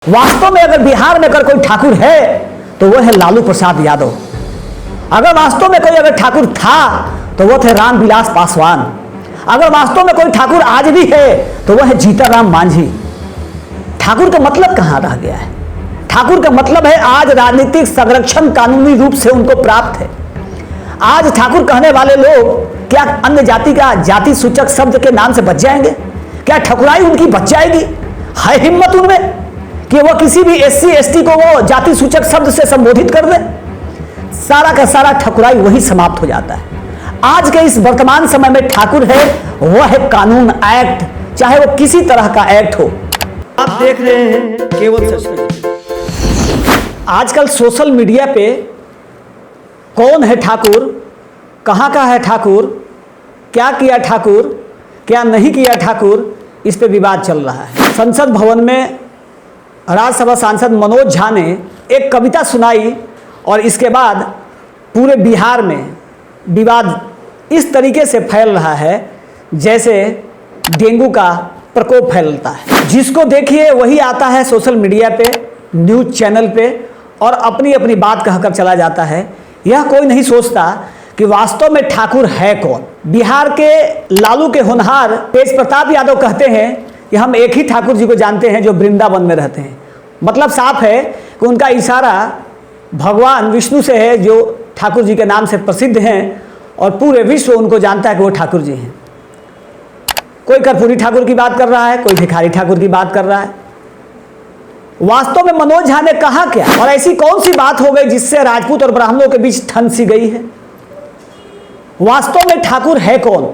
वास्तव में अगर बिहार में अगर कोई ठाकुर है तो वह है लालू प्रसाद यादव। अगर वास्तव में कोई अगर ठाकुर था तो वह थे रामविलास पासवान। अगर वास्तव में कोई ठाकुर आज भी है तो वह है जीतनराम मांझी। ठाकुर का मतलब कहां रह गया है? ठाकुर का मतलब है आज राजनीतिक संरक्षण कानूनी रूप से उनको प्राप्त है। आज ठाकुर कहने वाले लोग क्या अन्य जाति का जाति सूचक शब्द के नाम से बच जाएंगे? क्या ठकुराई उनकी बच जाएगी? है हिम्मत उनमें कि वो किसी भी एससी एसटी को वो जाति सूचक शब्द से संबोधित कर दे? सारा का सारा ठकुराई वही समाप्त हो जाता है। आज के इस वर्तमान समय में ठाकुर है वह है कानून एक्ट, चाहे वो किसी तरह का एक्ट हो। आप देख रहे हैं केवल सच। आजकल सोशल मीडिया पे कौन है ठाकुर, कहाँ का है ठाकुर, क्या किया ठाकुर, क्या नहीं किया ठाकुर, इस पे विवाद चल रहा है। संसद भवन में राज्यसभा सांसद मनोज झा ने एक कविता सुनाई और इसके बाद पूरे बिहार में विवाद इस तरीके से फैल रहा है जैसे डेंगू का प्रकोप फैलता है। जिसको देखिए वही आता है सोशल मीडिया पे, न्यूज़ चैनल पे और अपनी अपनी बात कहकर चला जाता है। यह कोई नहीं सोचता कि वास्तव में ठाकुर है कौन। बिहार के लालू के होनहार तेज प्रताप यादव कहते हैं कि हम एक ही ठाकुर जी को जानते हैं जो वृंदावन में रहते हैं। मतलब साफ है कि उनका इशारा भगवान विष्णु से है जो ठाकुर जी के नाम से प्रसिद्ध हैं और पूरे विश्व उनको जानता है कि वो ठाकुर जी हैं। कोई कर्पूरी ठाकुर की बात कर रहा है, कोई भिखारी ठाकुर की बात कर रहा है। वास्तव में मनोज झा ने कहा क्या और ऐसी कौन सी बात हो गई जिससे राजपूत और ब्राह्मणों के बीच ठन सी गई है? वास्तव में ठाकुर है कौन?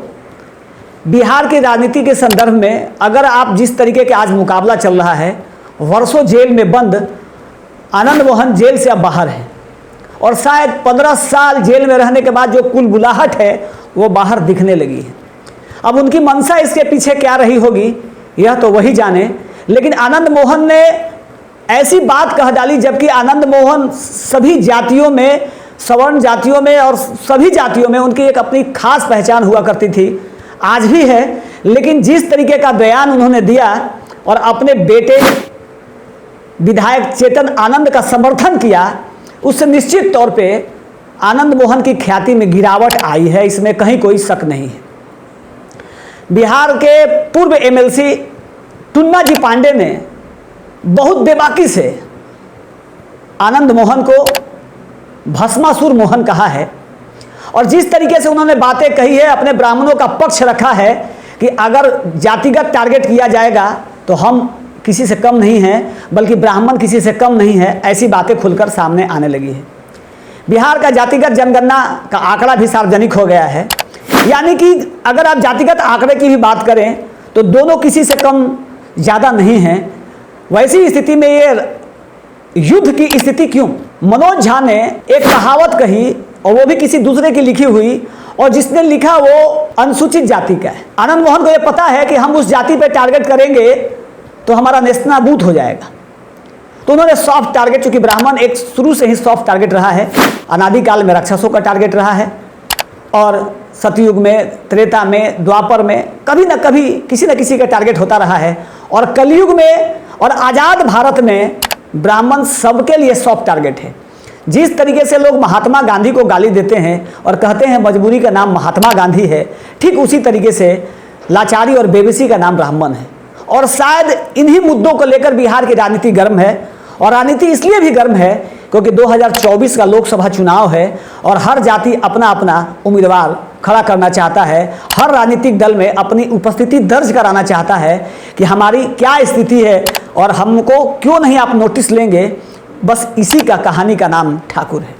बिहार की राजनीति के संदर्भ में अगर आप जिस तरीके के आज मुकाबला चल रहा है, वर्षों जेल में बंद आनंद मोहन जेल से अब बाहर है और शायद 15 साल जेल में रहने के बाद जो कुलबुलाहट है वो बाहर दिखने लगी है। अब उनकी मंशा इसके पीछे क्या रही होगी यह तो वही जाने, लेकिन आनंद मोहन ने ऐसी बात कह डाली जबकि आनंद मोहन सभी जातियों में, सवर्ण जातियों में और सभी जातियों में उनकी एक अपनी खास पहचान हुआ करती थी, आज भी है। लेकिन जिस तरीके का बयान उन्होंने दिया और अपने बेटे विधायक चेतन आनंद का समर्थन किया, उससे निश्चित तौर पे आनंद मोहन की ख्याति में गिरावट आई है, इसमें कहीं कोई शक नहीं है। बिहार के पूर्व एमएलसी टुन्ना जी पांडे ने बहुत बेबाकी से आनंद मोहन को भस्मासुर मोहन कहा है और जिस तरीके से उन्होंने बातें कही है, अपने ब्राह्मणों का पक्ष रखा है कि अगर जातिगत टारगेट किया जाएगा तो हम किसी से कम नहीं हैं, बल्कि ब्राह्मण किसी से कम नहीं है, ऐसी बातें खुलकर सामने आने लगी है। बिहार का जातिगत जनगणना का आंकड़ा भी सार्वजनिक हो गया है, यानी कि अगर आप जातिगत आंकड़े की भी बात करें तो दोनों किसी से कम ज़्यादा नहीं हैं। वैसी स्थिति में ये युद्ध की स्थिति क्यों? मनोज झा ने एक कहावत कही और वो भी किसी दूसरे की लिखी हुई, और जिसने लिखा वो अनुसूचित जाति का है। आनंद मोहन को ये पता है कि हम उस जाति पे टारगेट करेंगे तो हमारा नेस्तनाबूद हो जाएगा, तो उन्होंने सॉफ्ट टारगेट, चूंकि ब्राह्मण एक शुरू से ही सॉफ्ट टारगेट रहा है, अनादिकाल में राक्षसों का टारगेट रहा है और सतयुग में, त्रेता में, द्वापर में कभी ना कभी किसी न किसी का टारगेट होता रहा है और कलयुग में और आज़ाद भारत में ब्राह्मण सबके लिए सॉफ्ट टारगेट है। जिस तरीके से लोग महात्मा गांधी को गाली देते हैं और कहते हैं मजबूरी का नाम महात्मा गांधी है, ठीक उसी तरीके से लाचारी और बेबसी का नाम ब्राह्मण है। और शायद इन्हीं मुद्दों को लेकर बिहार की राजनीति गर्म है और राजनीति इसलिए भी गर्म है क्योंकि 2024 का लोकसभा चुनाव है और हर जाति अपना अपना उम्मीदवार खड़ा करना चाहता है। हर राजनीतिक दल में अपनी उपस्थिति दर्ज कराना चाहता है कि हमारी क्या स्थिति है और हमको क्यों नहीं आप नोटिस लेंगे। बस इसी का कहानी का नाम ठाकुर है।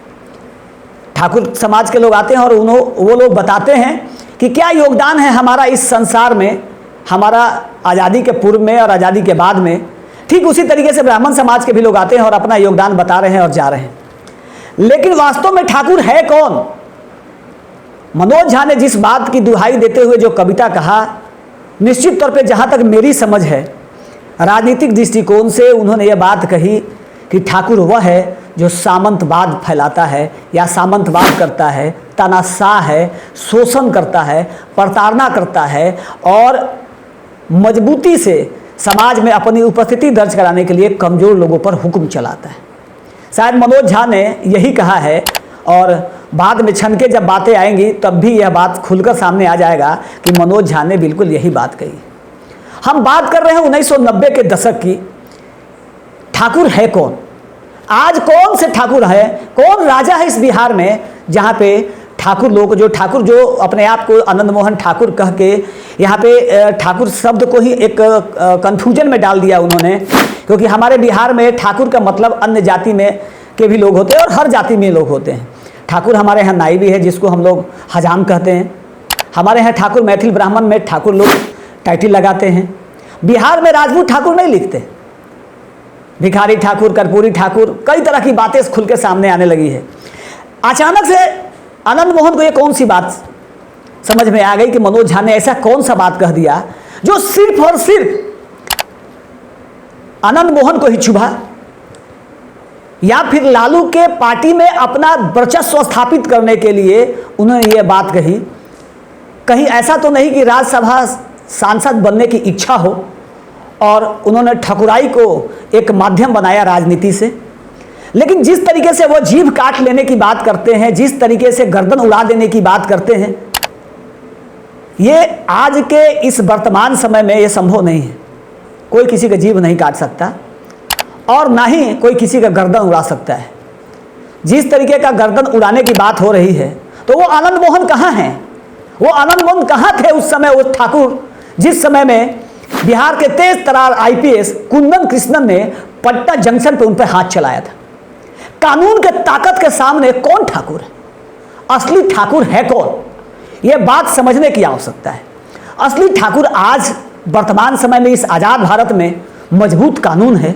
ठाकुर समाज के लोग आते हैं और वो लोग बताते हैं कि क्या योगदान है हमारा इस संसार में, हमारा आज़ादी के पूर्व में और आज़ादी के बाद में। ठीक उसी तरीके से ब्राह्मण समाज के भी लोग आते हैं और अपना योगदान बता रहे हैं और जा रहे हैं। लेकिन वास्तव में ठाकुर है कौन? मनोज झा ने जिस बात की दुहाई देते हुए जो कविता कहा, निश्चित तौर पे जहाँ तक मेरी समझ है राजनीतिक दृष्टिकोण से उन्होंने ये बात कही कि ठाकुर वह है जो सामंतवाद फैलाता है या सामंतवाद करता है, तानाशाह है, शोषण करता है, प्रताड़ना करता है और मजबूती से समाज में अपनी उपस्थिति दर्ज कराने के लिए कमज़ोर लोगों पर हुक्म चलाता है। शायद मनोज झा ने यही कहा है, और बाद में छन के जब बातें आएंगी तब भी यह बात खुलकर सामने आ जाएगा कि मनोज झा ने बिल्कुल यही बात कही। हम बात कर रहे हैं 1990 के दशक की। ठाकुर है कौन? आज कौन से ठाकुर है, कौन राजा है इस बिहार में जहाँ पे ठाकुर लोग, ठाकुर जो अपने आप को आनंद मोहन ठाकुर कह के यहाँ पे ठाकुर शब्द को ही एक कन्फ्यूजन में डाल दिया उन्होंने, क्योंकि हमारे बिहार में ठाकुर का मतलब अन्य जाति में के भी लोग होते हैं और हर जाति में लोग होते हैं। ठाकुर हमारे यहाँ नाई भी है जिसको हम लोग हजाम कहते हैं। हमारे यहाँ ठाकुर मैथिल ब्राह्मण में ठाकुर लोग टाइटल लगाते हैं। बिहार में राजपूत ठाकुर नहीं लिखते, भिखारी ठाकुर, कर्पूरी ठाकुर, कई तरह की बातें खुल के सामने आने लगी है। अचानक से आनंद मोहन को ये कौन सी बात समझ में आ गई कि मनोज झा ने ऐसा कौन सा बात कह दिया जो सिर्फ और सिर्फ आनंद मोहन को ही चुभा, या फिर लालू के पार्टी में अपना वर्चस्व स्थापित करने के लिए उन्होंने ये बात कही। कहीं ऐसा तो नहीं कि राज्यसभा सांसद बनने की इच्छा हो और उन्होंने ठकुराई को एक माध्यम बनाया राजनीति से, लेकिन जिस तरीके से वो जीभ काट लेने की बात करते हैं, जिस तरीके से गर्दन उड़ा देने की बात करते हैं, ये आज के इस वर्तमान समय में ये संभव नहीं है। कोई किसी का जीभ नहीं काट सकता और ना ही कोई किसी का गर्दन उड़ा सकता है। जिस तरीके का गर्दन उड़ाने की बात हो रही है, तो वो आनंद मोहन कहाँ हैं? वो आनंद मोहन कहाँ थे उस समय? वो ठाकुर जिस समय में बिहार के तेज तरार आईपीएस कुंदन कृष्णन ने पटना जंक्शन पर उन पर हाथ चलाया था। कानून के ताकत के सामने कौन ठाकुर है? असली ठाकुर है कौन? यह बात समझने की आवश्यकता है। असली ठाकुर आज वर्तमान समय में इस आज़ाद भारत में मजबूत कानून है।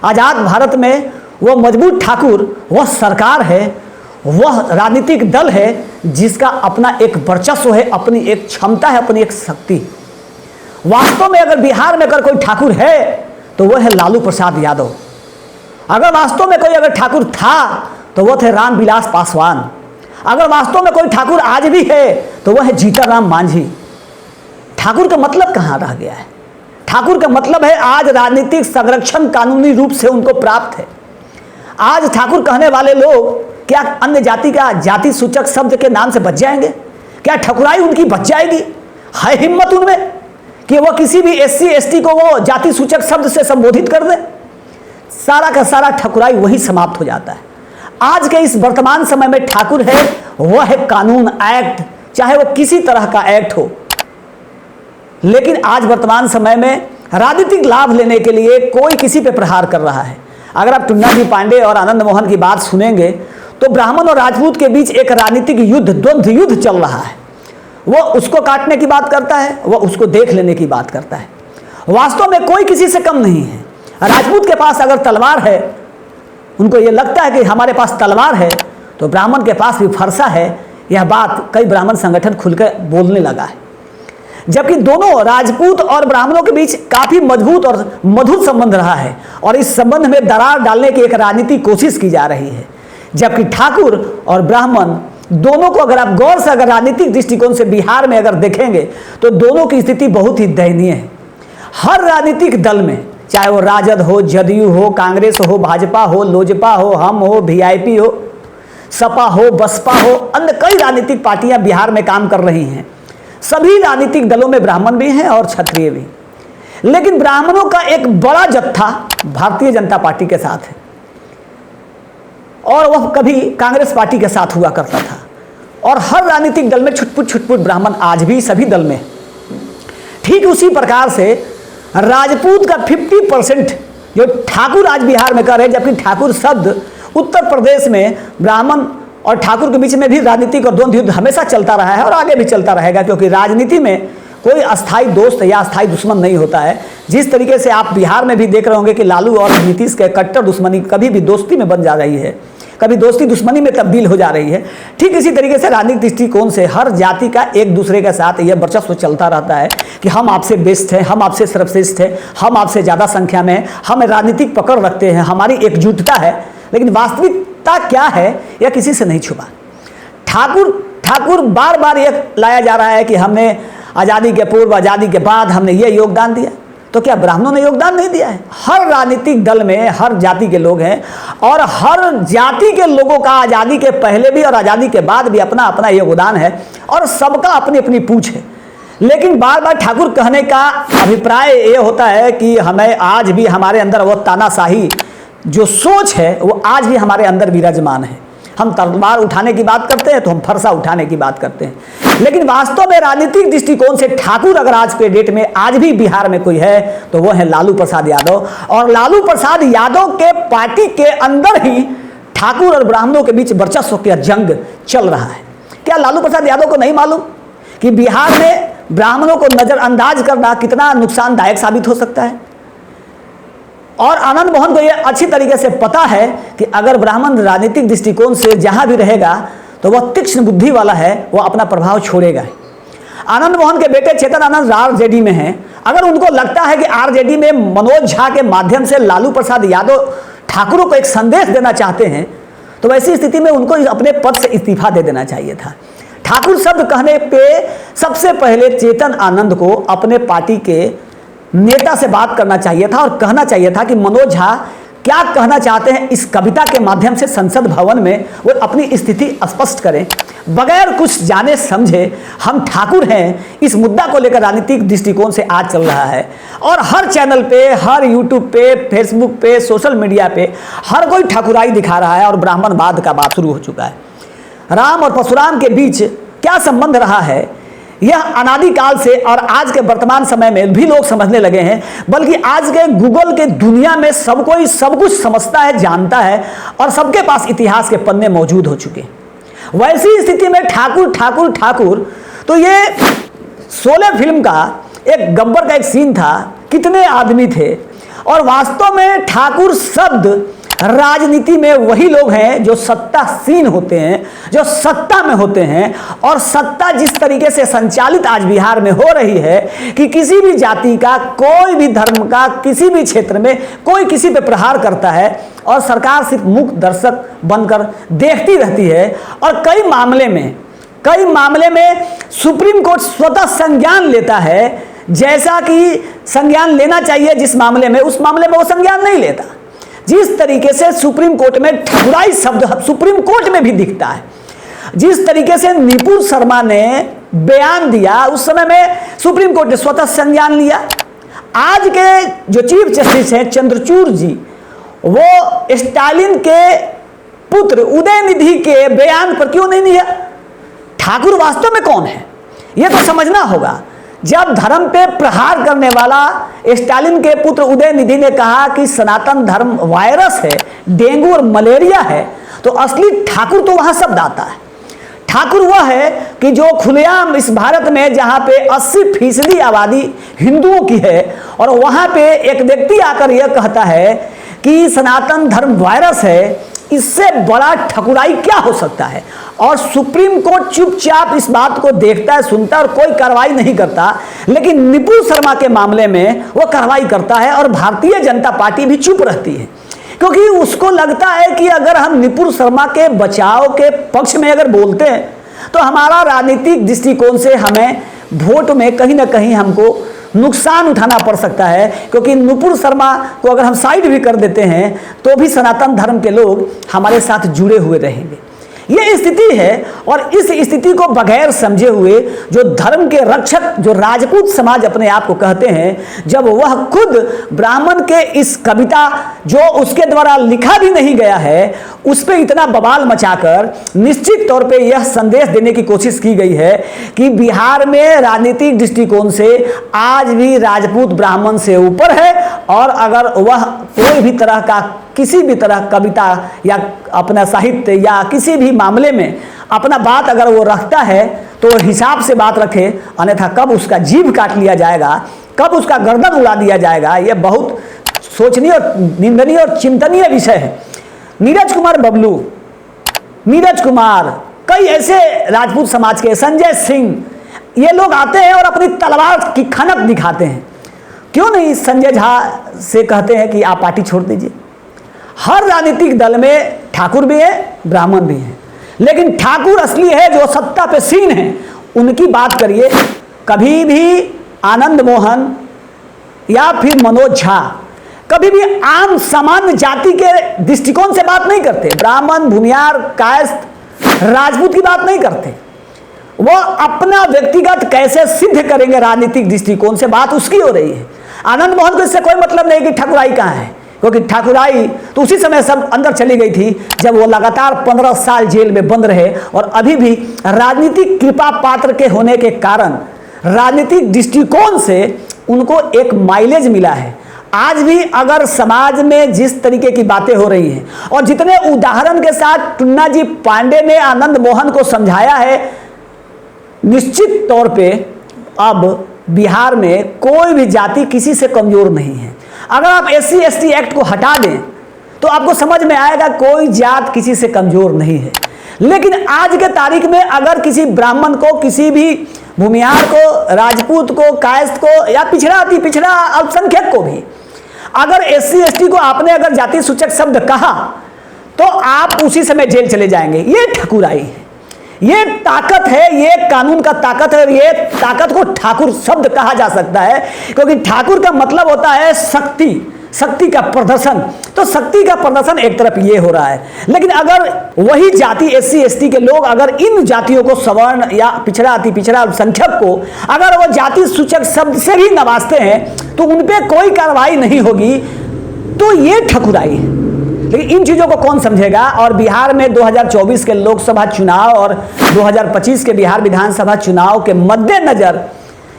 आज़ाद भारत में वह मजबूत ठाकुर, वह सरकार है, वह राजनीतिक दल है जिसका अपना एक वर्चस्व है, अपनी एक क्षमता है, अपनी एक शक्ति। वास्तव में अगर बिहार में अगर कोई ठाकुर है तो वह है लालू प्रसाद यादव। अगर वास्तव में कोई अगर ठाकुर था तो वह थे रामविलास पासवान। अगर वास्तव में कोई ठाकुर आज भी है तो वह है जीतनराम मांझी। ठाकुर का मतलब कहाँ रह गया है? ठाकुर का मतलब है आज राजनीतिक संरक्षण कानूनी रूप से उनको प्राप्त है। आज ठाकुर कहने वाले लोग क्या अन्य जाति का जाति सूचक शब्द के नाम से बच जाएंगे? क्या ठकुराई उनकी बच जाएगी? है हिम्मत उनमें कि वह किसी भी एससी एसटी को वो जाति सूचक शब्द से संबोधित कर दे? सारा का सारा ठकुराई वही समाप्त हो जाता है। आज के इस वर्तमान समय में ठाकुर है वह है कानून, एक्ट, चाहे वो किसी तरह का एक्ट हो। लेकिन आज वर्तमान समय में राजनीतिक लाभ लेने के लिए कोई किसी पे प्रहार कर रहा है। अगर आप टुन्ना जी पांडे और आनंद मोहन की बात सुनेंगे तो ब्राह्मण और राजपूत के बीच एक राजनीतिक युद्ध, द्वंद्व युद्ध चल रहा है। वो उसको काटने की बात करता है, वह उसको देख लेने की बात करता है। वास्तव में कोई किसी से कम नहीं है। राजपूत के पास अगर तलवार है, उनको ये लगता है कि हमारे पास तलवार है, तो ब्राह्मण के पास भी फरसा है। यह बात कई ब्राह्मण संगठन खुलकर बोलने लगा है। जबकि दोनों राजपूत और ब्राह्मणों के बीच काफी मजबूत और मधुर संबंध रहा है और इस संबंध में दरार डालने की एक राजनीतिक कोशिश की जा रही है। जबकि ठाकुर और ब्राह्मण दोनों को अगर आप गौर से अगर राजनीतिक दृष्टिकोण से बिहार में अगर देखेंगे तो दोनों की स्थिति बहुत ही दयनीय है। हर राजनीतिक दल में, चाहे वो राजद हो, जदयू हो, कांग्रेस हो, भाजपा हो, लोजपा हो, हम हो, वीआईपी हो, सपा हो, बसपा हो, अन्य कई राजनीतिक पार्टियां बिहार में काम कर रही हैं। सभी राजनीतिक दलों में ब्राह्मण भी हैं और क्षत्रिय भी। लेकिन ब्राह्मणों का एक बड़ा जत्था भारतीय जनता पार्टी के साथ है और वह कभी कांग्रेस पार्टी के साथ हुआ करता था। और हर राजनीतिक दल में छुटपुट ब्राह्मण आज भी सभी दल में। ठीक उसी प्रकार से राजपूत का 50% जो ठाकुर आज बिहार में कर रहे हैं, जबकि ठाकुर शब्द उत्तर प्रदेश में ब्राह्मण और ठाकुर के बीच में भी राजनीतिक और द्वंद्व युद्ध हमेशा चलता रहा है और आगे भी चलता रहेगा, क्योंकि राजनीति में कोई अस्थायी दोस्त या अस्थायी दुश्मन नहीं होता है। जिस तरीके से आप बिहार में भी देख रहे होंगे कि लालू और नीतीश के कट्टर दुश्मनी कभी भी दोस्ती में बन जा रही है, कभी दोस्ती दुश्मनी में तब्दील हो जा रही है। ठीक इसी तरीके से राजनीतिक दृष्टिकोण से हर जाति का एक दूसरे के साथ यह वर्चस्व चलता रहता है कि हम आपसे बेस्ट हैं, हम आपसे सर्वश्रेष्ठ हैं, हम आपसे ज़्यादा संख्या में हैं, हम राजनीतिक पकड़ रखते हैं, हमारी एकजुटता है। लेकिन वास्तविकता क्या है यह किसी से नहीं छुपा। ठाकुर बार बार यह लाया जा रहा है कि हमने आज़ादी के पूर्व, आज़ादी के बाद हमने ये योगदान दिया। तो क्या ब्राह्मणों ने योगदान नहीं दिया है? हर राजनीतिक दल में हर जाति के लोग हैं और हर जाति के लोगों का आज़ादी के पहले भी और आज़ादी के बाद भी अपना अपना योगदान है और सबका अपनी अपनी पूछ है। लेकिन बार बार ठाकुर कहने का अभिप्राय ये होता है कि हमें आज भी हमारे अंदर वो तानाशाही जो सोच है वो आज भी हमारे अंदर विराजमान है। हम तलवार उठाने की बात करते हैं तो हम फरसा उठाने की बात करते हैं, लेकिन वास्तव में राजनीतिक दृष्टिकोण से ठाकुर अगर आज के डेट में आज भी बिहार में कोई है तो वो है लालू प्रसाद यादव। और लालू प्रसाद यादव के पार्टी के अंदर ही ठाकुर और ब्राह्मणों के बीच वर्चस्व का जंग चल रहा है। क्या लालू प्रसाद यादव को नहीं मालूम कि बिहार में ब्राह्मणों को नजरअंदाज करना कितना नुकसानदायक साबित हो सकता है? और आनंद मोहन को यह अच्छी तरीके से पता है कि अगर ब्राह्मण राजनीतिक दृष्टिकोण से जहां भी रहेगा तो वह तीक्ष्ण बुद्धि वाला है, वह अपना प्रभाव छोड़ेगा। आनंद मोहन के बेटे चेतन आनंद आरजेडी में हैं। अगर उनको लगता है कि आरजेडी में मनोज झा के माध्यम से लालू प्रसाद यादव ठाकुरों को एक संदेश देना चाहते हैं तो वैसी स्थिति में उनको अपने पद से इस्तीफा दे देना चाहिए था। ठाकुर शब्द कहने पे सबसे पहले चेतन आनंद को अपने पार्टी के नेता से बात करना चाहिए था और कहना चाहिए था कि मनोज झा क्या कहना चाहते हैं इस कविता के माध्यम से संसद भवन में वो अपनी स्थिति स्पष्ट करें। बगैर कुछ जाने समझे हम ठाकुर हैं इस मुद्दा को लेकर राजनीतिक दृष्टिकोण से आज चल रहा है और हर चैनल पे, हर यूट्यूब पे, फेसबुक पे, सोशल मीडिया पे हर कोई ठाकुराई दिखा रहा है और ब्राह्मणवाद का बात शुरू हो चुका है। राम और परशुराम के बीच क्या संबंध रहा है यह अनादिकाल से और आज के वर्तमान समय में भी लोग समझने लगे हैं, बल्कि आज के गूगल के दुनिया में सब कोई सब कुछ समझता है, जानता है और सबके पास इतिहास के पन्ने मौजूद हो चुके हैं। वैसी स्थिति में ठाकुर ठाकुर ठाकुर तो ये 16 फिल्म का एक गब्बर का एक सीन था, कितने आदमी थे और वास्तव में ठाकुर शब्द राजनीति में वही लोग हैं जो सत्तासीन होते हैं, जो सत्ता में होते हैं और सत्ता जिस तरीके से संचालित आज बिहार में हो रही है कि किसी भी जाति का, कोई भी धर्म का, किसी भी क्षेत्र में कोई किसी पे प्रहार करता है और सरकार सिर्फ मूक दर्शक बनकर देखती रहती है। और कई मामले में सुप्रीम कोर्ट स्वतः संज्ञान लेता है, जैसा कि संज्ञान लेना चाहिए जिस मामले में, उस मामले में वो संज्ञान नहीं लेता। जिस तरीके से सुप्रीम कोर्ट में ठकुराई शब्द सुप्रीम कोर्ट में भी दिखता है, जिस तरीके से निपुण शर्मा ने बयान दिया उस समय में सुप्रीम कोर्ट ने स्वतः संज्ञान लिया। आज के जो चीफ जस्टिस हैं चंद्रचूड़ जी, वो स्टालिन के पुत्र उदयनिधि के बयान पर क्यों नहीं लिया? ठाकुर वास्तव में कौन है यह तो समझना होगा। जब धर्म पे प्रहार करने वाला स्टालिन के पुत्र उदयनिधि ने कहा कि सनातन धर्म वायरस है, डेंगू और मलेरिया है, तो असली ठाकुर तो वहां शब्द आता है। ठाकुर वह है कि जो खुलेआम इस भारत में जहां पे 80% आबादी हिंदुओं की है और वहां पे एक व्यक्ति आकर यह कहता है कि सनातन धर्म वायरस है, इससे बड़ा ठकुराई क्या हो सकता है? और सुप्रीम कोर्ट चुपचाप इस बात को देखता है, सुनता है और कोई कार्रवाई नहीं करता, लेकिन निपुण शर्मा के मामले में वो कार्रवाई करता है और भारतीय जनता पार्टी भी चुप रहती है, क्योंकि उसको लगता है कि अगर हम निपुण शर्मा के बचाव के पक्ष में अगर बोलते हैं तो हमारा राजनीतिक दृष्टिकोण से हमें वोट में कहीं ना कहीं हमको नुकसान उठाना पड़ सकता है, क्योंकि नुपुर शर्मा को अगर हम साइड भी कर देते हैं तो भी सनातन धर्म के लोग हमारे साथ जुड़े हुए रहेंगे। ये स्थिति है और इस स्थिति को बगैर समझे हुए जो धर्म के रक्षक, जो राजपूत समाज अपने आप को कहते हैं, जब वह खुद ब्राह्मण के इस कविता जो उसके द्वारा लिखा भी नहीं गया है उस पर इतना बवाल मचाकर निश्चित तौर पे यह संदेश देने की कोशिश की गई है कि बिहार में राजनीतिक दृष्टिकोण से आज भी राजपूत ब्राह्मण से ऊपर है और अगर वह कोई भी तरह का किसी भी तरह कविता या अपना साहित्य या किसी भी मामले में अपना बात अगर वो रखता है तो हिसाब से बात रखे, अन्यथा कब उसका जीभ काट लिया जाएगा, कब उसका गर्दन उड़ा दिया जाएगा, यह बहुत सोचनीय और निंदनीय और चिंतनीय विषय है। नीरज कुमार बबलू, नीरज कुमार, कई ऐसे राजपूत समाज के, संजय सिंह, ये लोग आते हैं और अपनी तलवार की खनक दिखाते हैं। क्यों नहीं संजय झा से कहते हैं कि आप पार्टी छोड़ दीजिए? हर राजनीतिक दल में ठाकुर भी है, ब्राह्मण भी है, लेकिन ठाकुर असली है जो सत्ता पे सीन है, उनकी बात करिए। कभी भी आनंद मोहन या फिर मनोज झा कभी भी आम सामान्य जाति के दृष्टिकोण से बात नहीं करते। ब्राह्मण, भूमियार, कायस्थ, राजपूत की बात नहीं करते। वो अपना व्यक्तिगत कैसे सिद्ध करेंगे राजनीतिक दृष्टिकोण से बात उसकी हो रही है। आनंद मोहन को इससे कोई मतलब नहीं कि ठाकुराई कहाँ है, क्योंकि ठाकुराई तो उसी समय सब अंदर चली गई थी जब वो लगातार 15 साल जेल में बंद रहे, और अभी भी राजनीतिक कृपा पात्र के होने के कारण राजनीतिक दृष्टिकोण से उनको एक माइलेज मिला है। आज भी अगर समाज में जिस तरीके की बातें हो रही हैं और जितने उदाहरण के साथ टुन्ना जी पांडे ने आनंद मोहन को समझाया है, निश्चित तौर पे अब बिहार में कोई भी जाति किसी से कमजोर नहीं है। अगर आप SC/ST एक्ट को हटा दें तो आपको समझ में आएगा कोई जात किसी से कमजोर नहीं है। लेकिन आज के तारीख में अगर किसी ब्राह्मण को, किसी भी भूमिहार को, राजपूत को, कायस्थ को या पिछड़ा अति पिछड़ा अल्पसंख्यक को भी अगर SC/ST को आपने अगर जाति सूचक शब्द कहा तो आप उसी समय जेल चले जाएंगे। ये ठाकुराई है, ये ताकत है, ये कानून का ताकत है, और ये ताकत को ठाकुर शब्द कहा जा सकता है, क्योंकि ठाकुर का मतलब होता है शक्ति, शक्ति का प्रदर्शन। तो शक्ति का प्रदर्शन एक तरफ ये हो रहा है, लेकिन अगर वही जाति SC/ST के लोग अगर इन जातियों को, सवर्ण या पिछड़ा अति पिछड़ा अल्पसंख्यक को अगर वो जाति सूचक शब्द से भी नवाजते हैं तो उन पर कोई कार्रवाई नहीं होगी, तो ये ठकुराई है। लेकिन इन चीज़ों को कौन समझेगा? और बिहार में 2024 के लोकसभा चुनाव और 2025 के बिहार विधानसभा चुनाव के मद्देनजर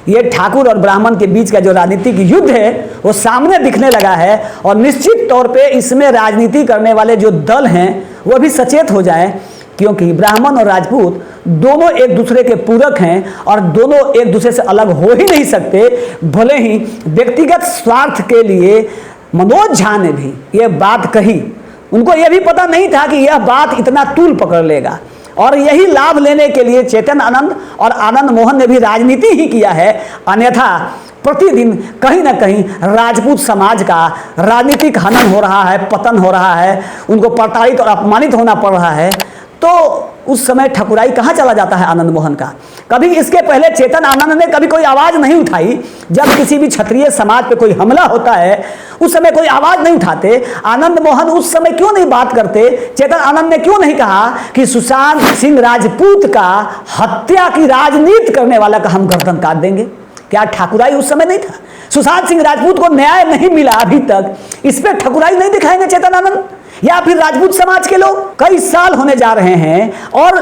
ये ठाकुर और ब्राह्मण के बीच का जो राजनीतिक युद्ध है वो सामने दिखने लगा है, और निश्चित तौर पे इसमें राजनीति करने वाले जो दल हैं वो भी सचेत हो जाएं, क्योंकि ब्राह्मण और राजपूत दोनों एक दूसरे के पूरक हैं और दोनों एक दूसरे से अलग हो ही नहीं सकते। भले ही व्यक्तिगत स्वार्थ के लिए मनोज झा ने भी ये बात कही, उनको यह भी पता नहीं था कि यह बात इतना तूल पकड़ लेगा, और यही लाभ लेने के लिए चेतन आनंद और आनंद मोहन ने भी राजनीति ही किया है। अन्यथा प्रतिदिन कहीं ना कहीं राजपूत समाज का राजनीतिक हनन हो रहा है, पतन हो रहा है, उनको प्रताड़ित और अपमानित होना पड़ रहा है। तो उस समय ठकुराई कहाँ चला जाता है आनंद मोहन का? कभी इसके पहले चेतन आनंद ने कभी कोई आवाज नहीं उठाई। जब किसी भी क्षत्रिय समाज पे कोई हमला होता है उस समय कोई आवाज नहीं उठाते। आनंद मोहन उस समय क्यों नहीं बात करते? चेतन आनंद ने क्यों नहीं कहा कि सुशांत सिंह राजपूत का हत्या की राजनीति करने वाला का हम गर्दन काट देंगे? क्या ठकुराई उस समय नहीं था? सुशांत सिंह राजपूत को न्याय नहीं मिला अभी तक, इस पर ठकुराई नहीं दिखाएंगे चेतन आनंद या फिर राजपूत समाज के लोग? कई साल होने जा रहे हैं और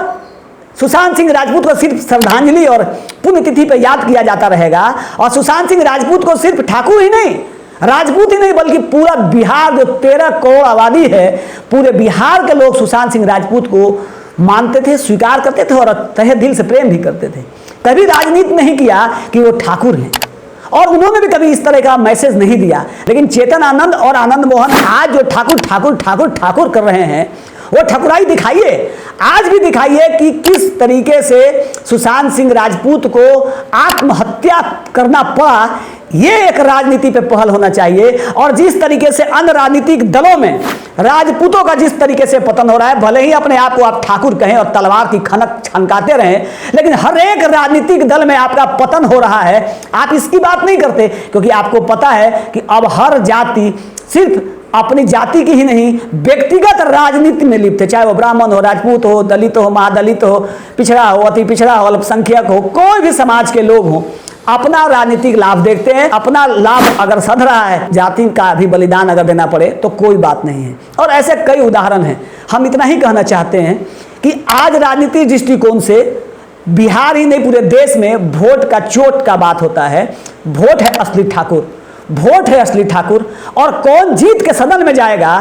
सुशांत सिंह राजपूत को सिर्फ श्रद्धांजलि और पुण्यतिथि पर याद किया जाता रहेगा, और सुशांत सिंह राजपूत को सिर्फ ठाकुर ही नहीं, राजपूत ही नहीं, बल्कि पूरा बिहार जो 13 करोड़ आबादी है, पूरे बिहार के लोग सुशांत सिंह राजपूत को मानते थे, स्वीकार करते थे और तहे दिल से प्रेम भी करते थे। कभी राजनीति नहीं किया कि वो ठाकुर हैं, और उन्होंने भी कभी इस तरह का मैसेज नहीं दिया। लेकिन चेतन आनंद और आनंद मोहन आज जो ठाकुर ठाकुर ठाकुर ठाकुर कर रहे हैं वो ठकुराई दिखाइए, आज भी दिखाइए कि किस तरीके से सुशांत सिंह राजपूत को आत्महत्या करना पड़ा। ये एक राजनीति पे पहल होना चाहिए, और जिस तरीके से अन्य राजनीतिक दलों में राजपूतों का जिस तरीके से पतन हो रहा है, भले ही अपने आप को आप ठाकुर कहें और तलवार की खनक छनकाते रहें, लेकिन हर एक राजनीतिक दल में आपका पतन हो रहा है। आप इसकी बात नहीं करते क्योंकि आपको पता है कि अब हर जाति सिर्फ अपनी जाति की ही नहीं व्यक्तिगत राजनीति में लिप्त है, चाहे वो ब्राह्मण हो, राजपूत हो, दलित हो, महादलित हो, पिछड़ा हो, अति पिछड़ा हो, अल्पसंख्यक हो, कोई भी समाज के लोग हों, अपना राजनीतिक लाभ देखते हैं। अपना लाभ अगर सध रहा है, जाति का भी बलिदान अगर देना पड़े तो कोई बात नहीं है। और ऐसे कई उदाहरण हैं। हम इतना ही कहना चाहते हैं कि आज राजनीतिक दृष्टिकोण से बिहार ही नहीं पूरे देश में वोट का चोट का बात होता है। वोट है असली ठाकुर, वोट है असली ठाकुर, और कौन जीत के सदन में जाएगा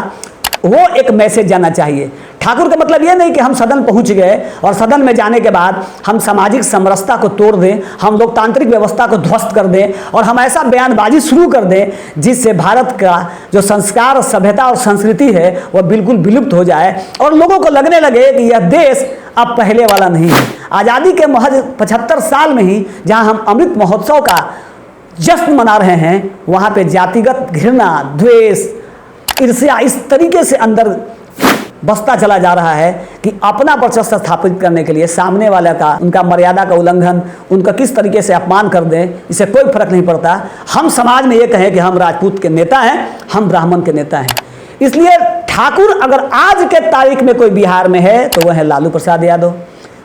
वो एक मैसेज जाना चाहिए। ठाकुर का मतलब ये नहीं कि हम सदन पहुंच गए और सदन में जाने के बाद हम सामाजिक समरसता को तोड़ दें, हम लोकतांत्रिक व्यवस्था को ध्वस्त कर दें और हम ऐसा बयानबाजी शुरू कर दें जिससे भारत का जो संस्कार, सभ्यता और संस्कृति है वह बिल्कुल विलुप्त हो जाए और लोगों को लगने लगे कि यह देश अब पहले वाला नहीं है। आज़ादी के महज 75 साल में ही जहाँ हम अमृत महोत्सव का जश्न मना रहे हैं, वहाँ पे जातिगत घृणा, द्वेष, ईर्ष्या इस तरीके से अंदर बसता चला जा रहा है कि अपना वर्चस्व स्थापित करने के लिए सामने वाले का, उनका मर्यादा का उल्लंघन, उनका किस तरीके से अपमान कर दें, इससे कोई फर्क नहीं पड़ता। हम समाज में ये कहें कि हम राजपूत के नेता हैं, हम ब्राह्मण के नेता हैं। इसलिए ठाकुर अगर आज के तारीख में कोई बिहार में है तो वह है लालू प्रसाद यादव,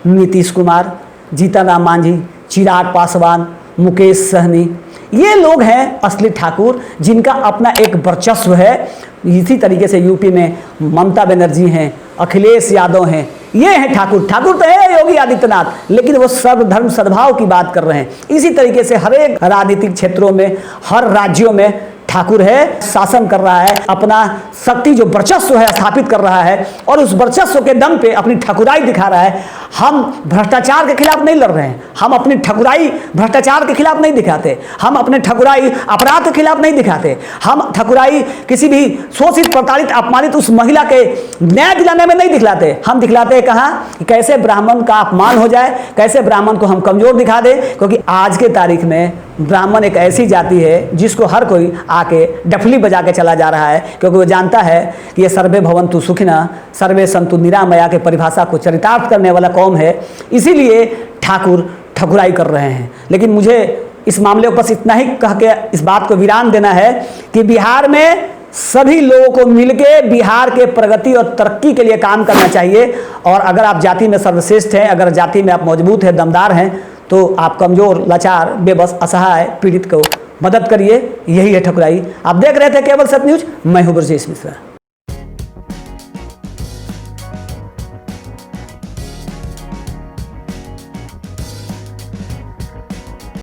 नीतीश कुमार, जीतन राम मांझी, चिराग पासवान, मुकेश सहनी। ये लोग हैं असली ठाकुर, जिनका अपना एक वर्चस्व है। इसी तरीके से यूपी में ममता बनर्जी हैं, अखिलेश यादव हैं, ये हैं ठाकुर। ठाकुर तो है योगी आदित्यनाथ, लेकिन वो सर्वधर्म सद्भाव की बात कर रहे हैं। इसी तरीके से हर एक राजनीतिक क्षेत्रों में, हर राज्यों में ठाकुर है, शासन कर रहा है, अपना शक्ति जो वर्चस्व है स्थापित कर रहा है, और उस वर्चस्व के दम पे अपनी ठकुराई दिखा रहा है। हम भ्रष्टाचार के खिलाफ नहीं लड़ रहे हैं, हम अपनी ठकुराई भ्रष्टाचार के खिलाफ नहीं दिखाते, हम अपने ठकुराई अपराध के खिलाफ नहीं दिखाते, हम ठकुराई किसी भी शोषित, प्रताड़ित, अपमानित उस महिला के न्याय दिलाने में नहीं दिखलाते। हम दिखलाते हैं कहाँ, कैसे ब्राह्मण का अपमान हो जाए, कैसे ब्राह्मण को हम कमजोर दिखा दें। क्योंकि आज के तारीख में ब्राह्मण एक ऐसी जाति है जिसको हर कोई आके डफली बजा के चला जा रहा है, क्योंकि वो जानता है कि ये सर्वे भवन्तु सुखिनः सर्वे सन्तु निरामया के परिभाषा को चरितार्थ करने वाला कौम है। इसीलिए ठाकुर ठकुराई कर रहे हैं। लेकिन मुझे इस मामले को बस इतना ही कह के इस बात को विराम देना है कि बिहार में सभी लोगों को मिलके बिहार के प्रगति और तरक्की के लिए काम करना चाहिए। और अगर आप जाति में सर्वश्रेष्ठ हैं, अगर जाति में आप मजबूत हैं, दमदार हैं, तो आप कमजोर, लाचार, बेबस, असहाय, पीड़ित को मदद करिए। यही है ठकुराई। आप देख रहे थे केवल सत्य न्यूज, मैं हूं ब्रजेश मिश्रा।